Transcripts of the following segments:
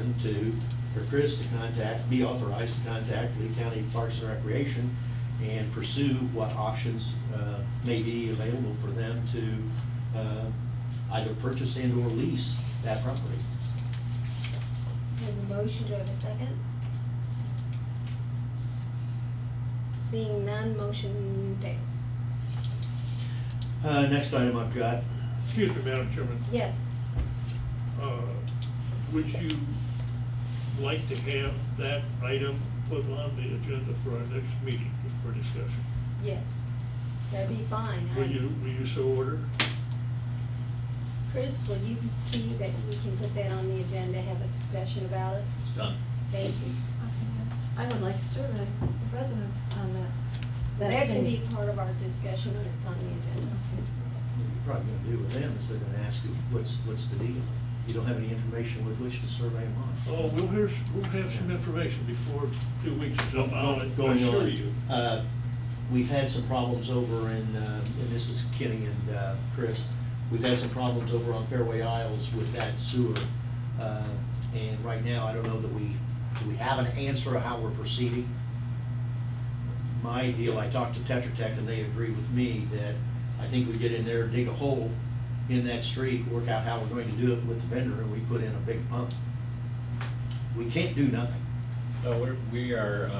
him to, for Chris to contact, be authorized to contact Lee County Parks and Recreation and pursue what options may be available for them to either purchase and or lease that property. Have a motion, do I have a second? Seeing none, motion fails. Next item I've got, Excuse me, Madam Chairman. Yes. Would you like to have that item put on the agenda for our next meeting for discussion? Yes. That'd be fine. Will you so order? Chris, will you see that we can put that on the agenda, have a discussion about it? it's done. Thank you. I would like to survey the residents on that. That can be part of our discussion when it's on the agenda. What you're probably gonna do with them is they're gonna ask you, what's the deal? You don't have any information with which to survey them on. Oh, we'll have some information before 2 weeks is up. I'll Going assure on, you. we've had some problems over in, and this is Kenny and Chris, we've had some problems over on Fairway Isles with that sewer. And right now, I don't know that do we have an answer of how we're proceeding? My deal, I talked to Tetra Tech and they agree with me that I think we get in there, dig a hole in that street, work out how we're going to do it with the vendor, and we put in a big pump. We can't do nothing. No, we are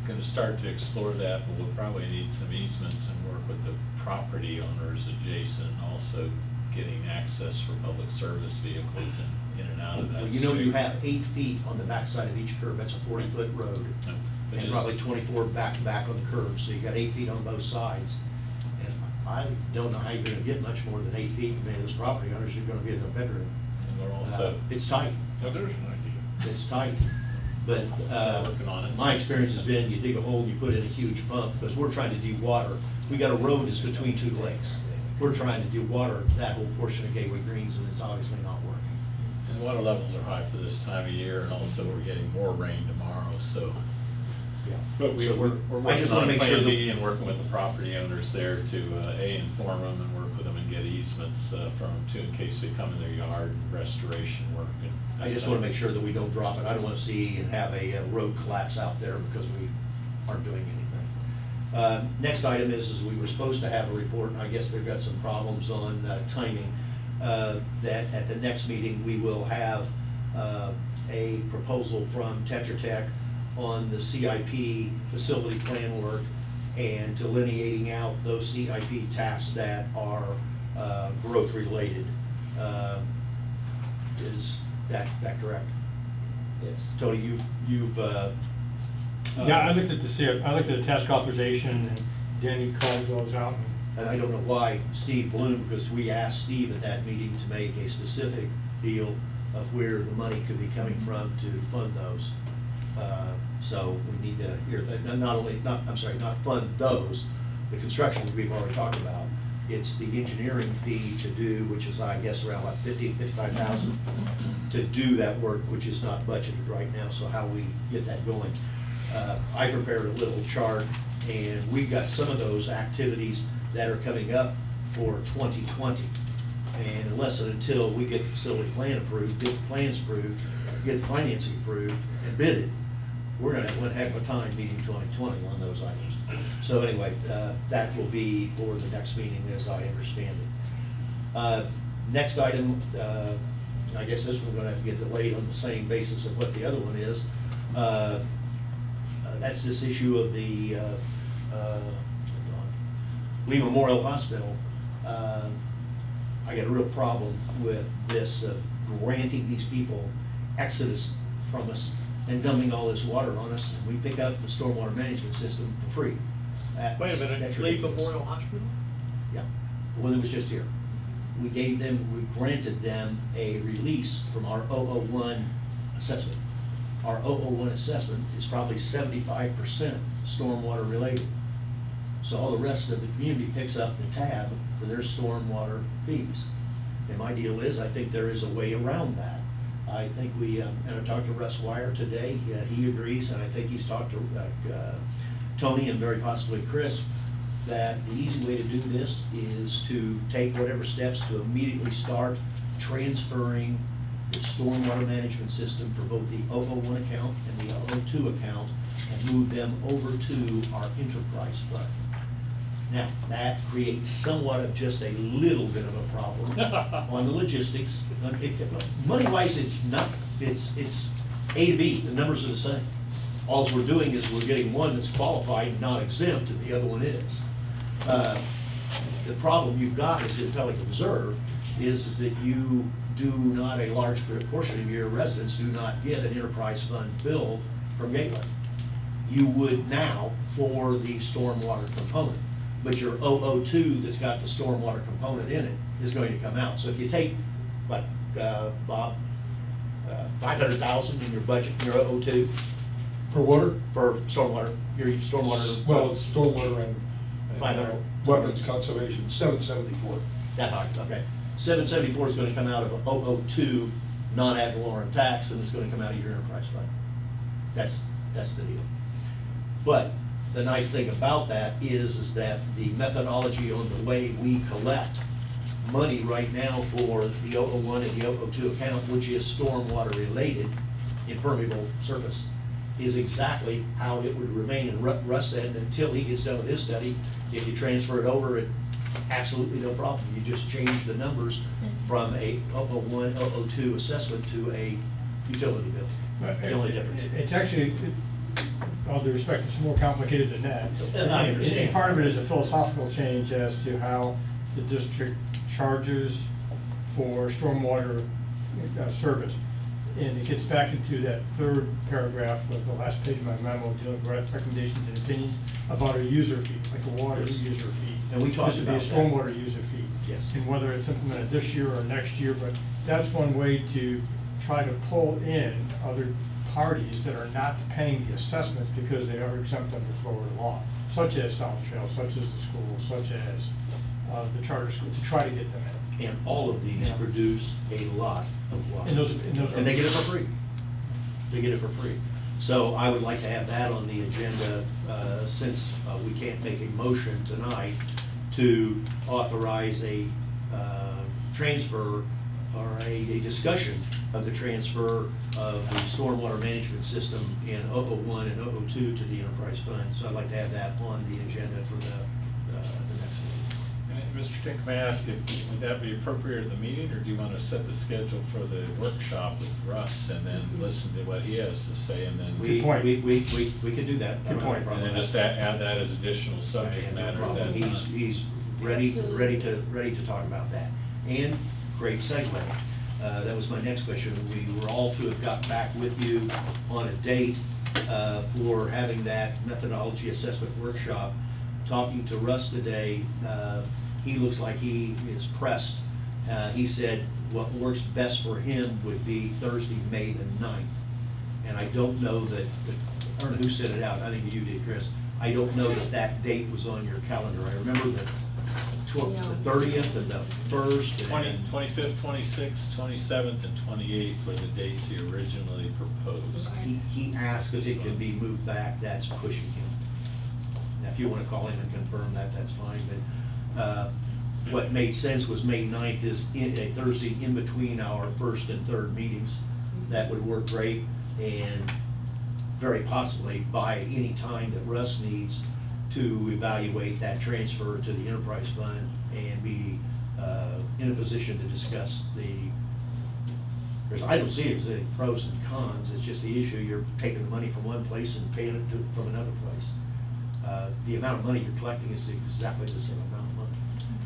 gonna start to explore that, but we'll probably need some easements and work with the property owners adjacent, also getting access for public service vehicles in and out of that. Well, you know, you street. have 8 feet on the backside of each curb, that's a 40-foot road. No, but And just- probably 24 back to back on the curb, so you got 8 feet on both sides. And I don't know how you're gonna get much more than 8 feet from any of those property owners, you're gonna be in their bedroom. And we're also, It's tight, Now, there's an idea. it's tight. But Still working on it. my experience has been, you dig a hole and you put in a huge pump, because we're trying to de-water. We got a road that's between 2 lakes. We're trying to de-water that whole portion of Gateway Greens, and it's obviously not working. and water levels are high for this time of year, and also we're getting more rain tomorrow, so. Yeah. But we're I working just wanna on make sure Plan that- B and working with the property owners there to, inform them and work with them and get easements from them too, in case they come in their yard, restoration work. And I just want to make sure that we don't drop it. I don't want to see and have a road collapse out there because we aren't doing anything. Next item is we were supposed to have a report, and I guess they've got some problems on timing. That at the next meeting, we will have a proposal from Tetra Tech on the CIP facility plan work and delineating out those CIP tasks that are growth related. Is that correct? Yes. Tony, you've Yeah, I looked at the task authorization, and Danny called those out. and I don't know why Steve Bloom, because we asked Steve at that meeting to make a specific deal of where the money could be coming from to fund those. So we need to hear that, not fund those, the construction we've already talked about. It's the engineering fee to do, which is, I guess, around like 55,000 to do that work, which is not budgeted right now, so how we get that going. I prepared a little chart, and we've got some of those activities that are coming up for 2020. And unless and until we get the facility plan approved, get the plans approved, get the financing approved, and bid it, we're gonna have one heck of a time meeting 2020 on those items. So anyway, that will be for the next meeting, as I understand it. Next item, I guess this one's gonna have to get delayed on the same basis of what the other one is. That's this issue of the Lee Memorial Hospital. I got a real problem with this of granting these people exodus from us and dumping all this water on us, and we pick up the stormwater management system for free. Wait a minute, That's Lee ridiculous. Memorial Hospital? Yeah, the one that was just here. We granted them a release from our 001 assessment. Our 001 assessment is probably 75% stormwater related. So all the rest of the community picks up the tab for their stormwater fees. And my deal is, I think there is a way around that. I think and I talked to Russ Wire today, he agrees, and I think he's talked to Tony and very possibly Chris, that the easy way to do this is to take whatever steps to immediately start transferring the stormwater management system for both the 001 account and the 002 account and move them over to our enterprise fund. Now, that creates somewhat of just a little bit of a problem on the logistics. Money-wise, it's not, it's A to B, the numbers are the same. All we're doing is we're getting one that's qualified, not exempt, and the other one is. The problem you've got is in Pelican Reserve is that you do not, a large portion of your residents do not get an enterprise fund bill from Gateway. You would now for the stormwater component, but your 002 that's got the stormwater component in it is going to come out. So if you take, what, Bob, 500,000 in your budget, your 002 For water? for stormwater, your stormwater. Well, stormwater and 500. wetlands conservation, 774. That high, okay. 774 is gonna come out of a 002 non-ad valorem tax, and it's gonna come out of your enterprise fund. That's the deal. But the nice thing about that is that the methodology on the way we collect money right now for the 001 and the 002 account, which is stormwater related, impermeable surface, is exactly how it would remain. And Russ said, until he gets done with his study, if you transfer it over, it's absolutely no problem. You just change the numbers from a 001, 002 assessment to a utility bill. The only difference. It's actually, all due respect, it's more complicated than that. And I understand. And part of it is a philosophical change as to how the district charges for stormwater service. And it gets back into that third paragraph of the last page of my memo, dealing with recommendations and opinions about a user fee, like a water Yes. user fee. And we talked This would be a about that. stormwater user fee. Yes. And whether it's implemented this year or next year, but that's one way to try to pull in other parties that are not paying the assessments because they are exempt under Florida law, such as South Trail, such as the school, such as the charter school, to try to get them in. And all of these Yeah. produce a lot of water. And those are. And they get it for free. They get it for free. So I would like to have that on the agenda, since we can't make a motion tonight to authorize a transfer or a discussion of the transfer of the stormwater management system in 001 and 002 to the enterprise fund. So I'd like to have that on the agenda for the next meeting. Mr. Tink, may I ask, would that be appropriate at the meeting, or do you want to set the schedule for the workshop with Russ and then listen to what he has to say, and then? We point. could do that. I don't have a point. problem And then with just that. add that as additional subject No matter problem. then. He's ready to talk about that. And great segue. That was my next question. We were all to have got back with you on a date for having that methodology assessment workshop. Talking to Russ today, he looks like he is pressed. He said what works best for him would be Thursday, May the 9th. And I don't know that, I don't know who sent it out, I think you did, Chris. I don't know that that date was on your calendar. I remember the 30th and the 1st. 25th, 26th, 27th, and 28th were the dates he originally proposed. He asked if it can be moved back, that's pushing him. Now, if you want to call him and confirm that, that's fine, but what made sense was May 9th is a Thursday in between our first and third meetings. That would work great, and very possibly by any time that Russ needs to evaluate that transfer to the enterprise fund and be in a position to discuss because I don't see it as any pros and cons, it's just the issue, you're taking the money from one place and paying it from another place. The amount of money you're collecting is exactly the same amount of money.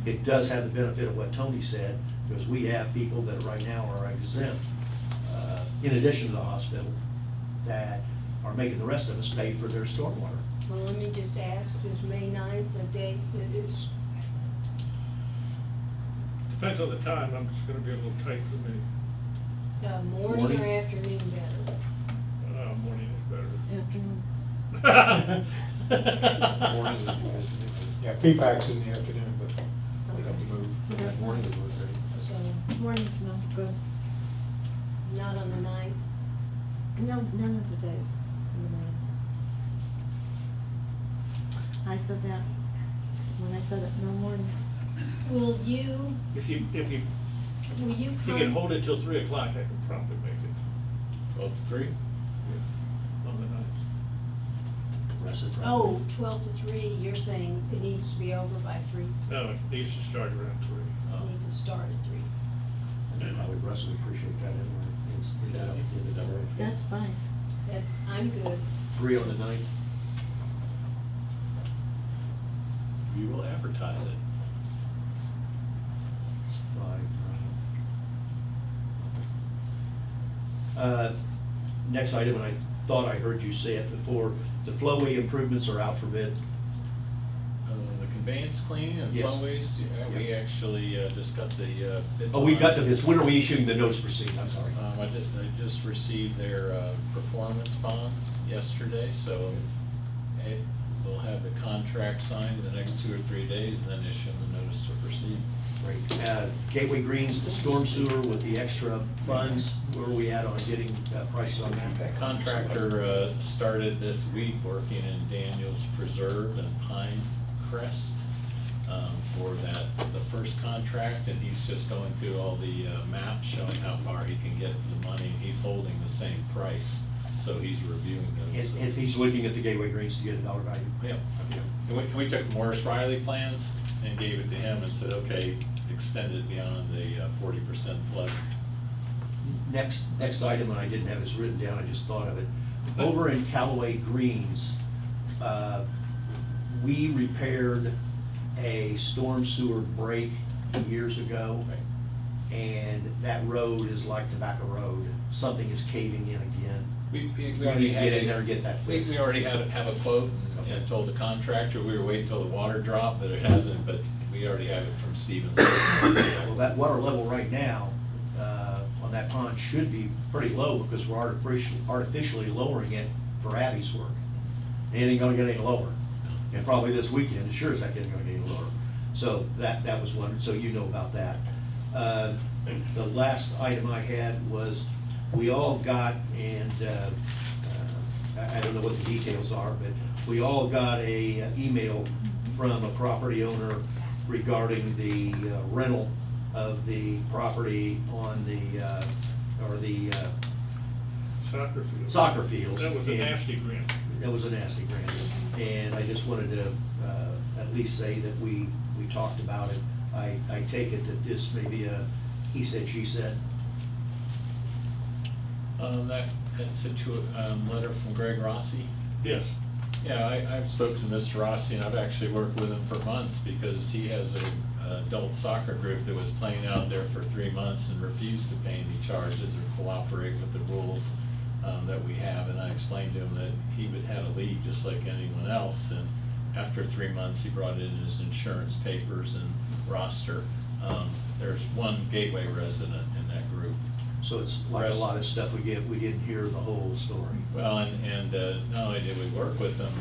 It does have the benefit of what Tony said, because we have people that right now are exempt, in addition to the hospital, that are making the rest of us pay for their stormwater. Well, let me just ask, is May 9th the date that is, Depends on the time, I'm just gonna be a little tight for me. morning or Morning? afternoon better? Morning is better. Afternoon. Yeah, P-PAC's in the afternoon, but they don't move. So that's not, So, morning's not good. not on the 9th? No, none of the days in the morning. I said that when I said it, no mornings. Will you, If you will you If you can hold it till 3 o'clock, I can probably make it 12 to 3? on the ninth. Reciprocity. Oh, 12 to 3, you're saying it needs to be over by 3? No, it needs to start around 3. It needs to start at 3. I would, Russ would appreciate that anyway. Is that okay? Is that all right? That's fine. That, I'm good. 3 on the 9th? We will advertise it. It's 5. Next item, and I thought I heard you say it before, the flowway improvements are out for bid. The conveyance cleaning and Yes. flowways, yeah, we Yeah. actually just got the bid. Oh, we got the bonds. bids. When are we issuing the notice to proceed? I'm sorry. I just received their performance bond yesterday, so we'll have the contract signed in the next 2 or 3 days, and then issue them the notice to proceed. Great. Gateway Greens, the storm sewer with the extra funds, where are we at on getting prices on that? Contractor started this week working in Daniels Preserve and Pine Crest for the first contract, and he's just going through all the maps showing how far he can get for the money. He's holding the same price, so he's reviewing those. And he's looking at the Gateway Greens to get a dollar value? Yeah. Okay. And we took Morris Riley plans and gave it to him and said, okay, extend it beyond the 40% flood. Next item, and I didn't have this written down, I just thought of it. Over in Callaway Greens, we repaired a storm sewer break years ago, and that road is like Tobacco Road. Something is caving in again. We We need already to had get in there and get that fixed. We already have a quote and Okay. told the contractor, we were waiting till the water dropped, but it hasn't, but we already have it from Stevens. Well, that water level right now on that pond should be pretty low because we're artificially lowering it for Abby's work. It ain't gonna get any lower. And probably this weekend, it sure as heck isn't gonna get any lower. So that was one, so you know about that. The last item I had was, we all got, and I don't know what the details are, but we all got a email from a property owner regarding the rental of the property on the Soccer field. soccer fields. That was a And nasty grant. That was a nasty grant, and I just wanted to at least say that we talked about it. I take it that this may be a he said, she said. That's a letter from Greg Rossi. Yes. Yeah, I've spoken to Mr. Rossi, and I've actually worked with him for months because he has an adult soccer group that was playing out there for 3 months and refused to pay any charges or cooperate with the rules that we have. And I explained to him that he would have to leave just like anyone else. And after 3 months, he brought in his insurance papers and roster. There's one Gateway resident in that group. So it's like a lot of stuff we didn't hear the whole story. Well, and not only did we work with him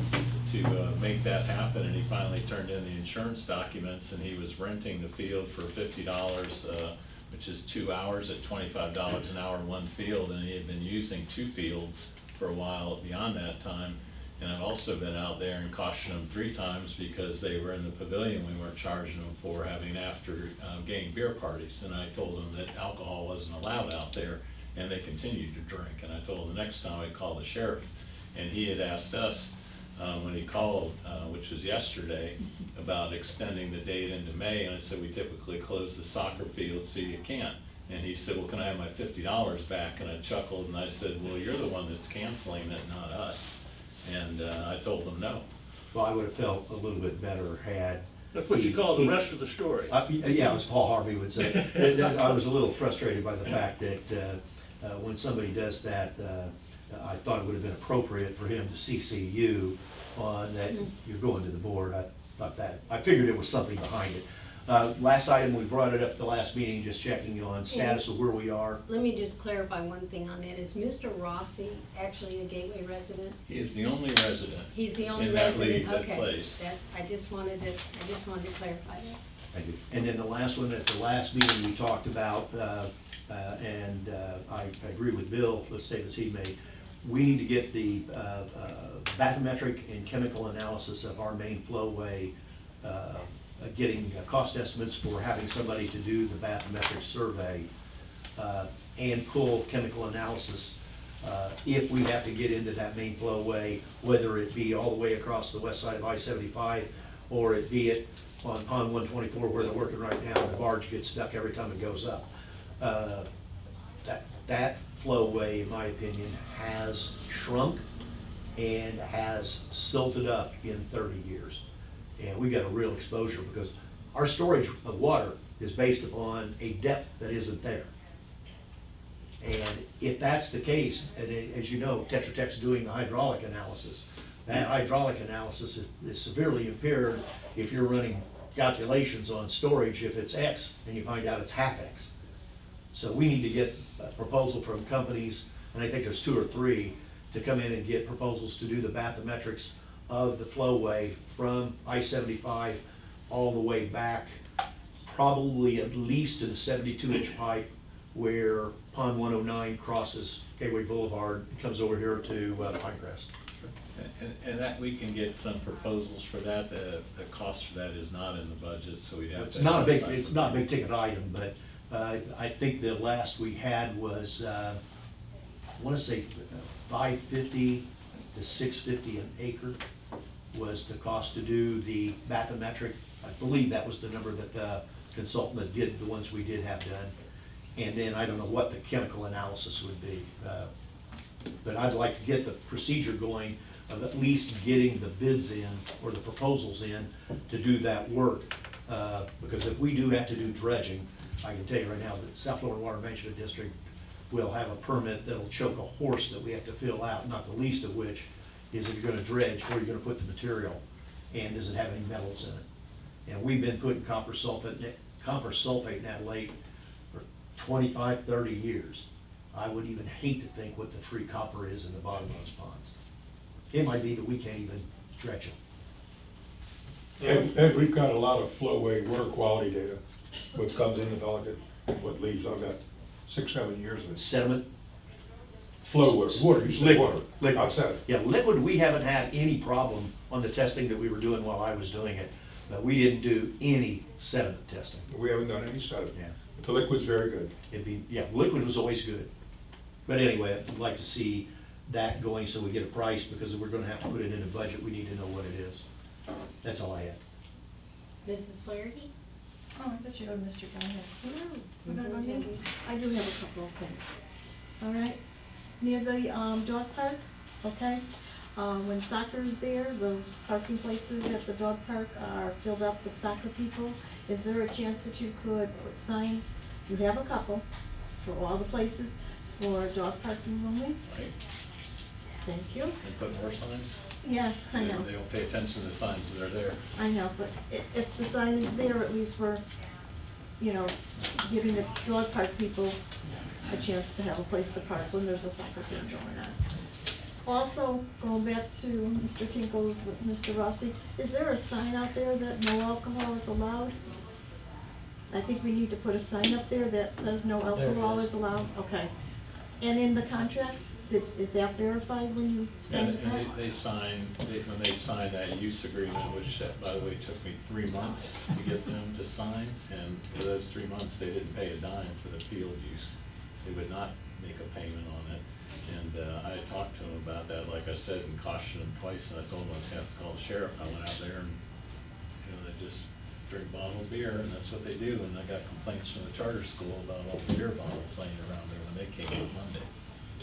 to make that happen, and he finally turned in the insurance documents, and he was renting the field for $50, which is 2 hours at $25 an hour, one field, and he had been using 2 fields for a while beyond that time. And I've also been out there and cautioned them 3 times because they were in the pavilion. We weren't charging them for having after game beer parties. And I told them that alcohol wasn't allowed out there, and they continued to drink. And I told them the next time I'd call the sheriff. And he had asked us when he called, which was yesterday, about extending the date into May. And I said, we typically close the soccer field, so you can't. And he said, well, can I have my $50 back? And I chuckled and I said, well, you're the one that's canceling it, not us. And I told them no. Well, I would have felt a little bit better had. That's what you call the rest of the story. Yeah, as Paul Harvey would say. I was a little frustrated by the fact that when somebody does that, I thought it would have been appropriate for him to CC you on that you're going to the board. I thought that, I figured there was something behind it. Last item, we brought it up at the last meeting, just checking on status of where we are. Let me just clarify one thing on that. Is Mr. Rossi actually a Gateway resident? He is the only resident. He's the only in that resident? league that Okay. plays. That's, I just wanted to clarify that. Thank you. And then the last one, at the last meeting, we talked about, and I agree with Bill, let's say this he made, we need to get the bathymetric and chemical analysis of our main flowway getting cost estimates for having somebody to do the bathymetric survey and pull chemical analysis if we have to get into that main flowway, whether it be all the way across the west side of I-75 or it be it on Pond 124 where they're working right now, the barge gets stuck every time it goes up. That flowway, in my opinion, has shrunk and has silted up in 30 years. And we got a real exposure because our storage of water is based upon a depth that isn't there. And if that's the case, and as you know, Tetra Tech's doing the hydraulic analysis, that hydraulic analysis is severely impaired if you're running calculations on storage. If it's X and you find out it's half X. So we need to get a proposal from companies, and I think there's 2 or 3, to come in and get proposals to do the bathymetrics of the flowway from I-75 all the way back, probably at least to the 72-inch pipe where Pond 109 crosses Gateway Boulevard, comes over here to Pinecrest. And that, we can get some proposals for that. The cost for that is not in the budget, so we'd have to. It's not a big ticket item, but I think the last we had was, I want to say $550 to $650 an acre was the cost to do the bathymetric. I believe that was the number that the consultant that did the ones we did have done. And then I don't know what the chemical analysis would be. But I'd like to get the procedure going of at least getting the bids in or the proposals in to do that work. Because if we do have to do dredging, I can tell you right now that South Florida Water Management District will have a permit that'll choke a horse that we have to fill out, not the least of which is if you're gonna dredge, where you're gonna put the material, and does it have any metals in it? And we've been putting copper sulfate in that lake for 25, 30 years. I would even hate to think what the free copper is in the bottom of those ponds. It might be that we can't even dredge them. And we've got a lot of flowway water quality data, what comes in and all that, and what leaves. I've got 6, 7 years of it. Sediment. Water, you said water, Liquid. not sediment. Yeah, liquid, we haven't had any problem on the testing that we were doing while I was doing it. But we didn't do any sediment testing. We haven't done any sediment. Yeah. But the liquid's very good. Liquid was always good. But anyway, I'd like to see that going so we get a price, because if we're gonna have to put it in a budget, we need to know what it is. That's all I had. Mrs. Flaherty? Oh, I thought you had Mr. Guy. We're not on you? I do have a couple of things. All right, near the dog park, okay? When soccer's there, those parking places at the dog park are filled up with soccer people. Is there a chance that you could put signs, you have a couple, for all the places for dog parking only? Right, Thank you. and put more signs. Yeah, I know. They don't pay attention to the signs that are there. I know, but if the sign is there, at least we're, you know, giving the dog park people a chance to have a place to park when there's a soccer game going on. Also, going back to Mr. Tinkle's with Mr. Rossi, is there a sign out there that no alcohol is allowed? I think we need to put a sign up there that says no alcohol is allowed, okay. And in the contract, is that verified when you sign And the contract? when they signed that use agreement, which by the way took me 3 months to get them to sign, and for those 3 months, they didn't pay a dime for the field use. They would not make a payment on it. And I had talked to them about that, like I said, and cautioned them twice, and I told them I was gonna have to call the sheriff. I went out there and, you know, they just drink bottled beer, and that's what they do. And I got complaints from the charter school about all the beer bottles laying around there when they came on Monday.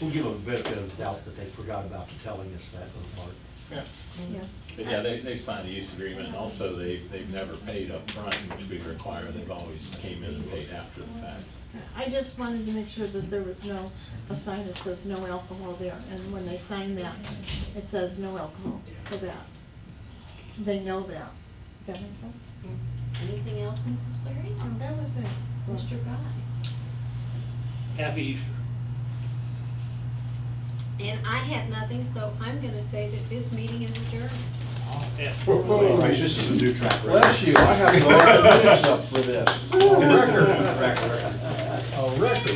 We'll give them a benefit of the doubt that they forgot about telling us that little part. Yeah. Yeah. But yeah, they've signed the use agreement, and also they've never paid up front, which we require. They've always came in and paid after the fact. I just wanted to make sure that there was a sign that says no alcohol there, and when they sign that, it says no alcohol, so that they know that. Does that make sense? Anything else, Mrs. Flaherty? No, that was it. Mr. Guy? Happy Easter. And I have nothing, so I'm gonna say that this meeting is adjourned. Yeah. Right, this is a new track record. Bless you, I have to go out and finish up for this. This is a new track record. A record.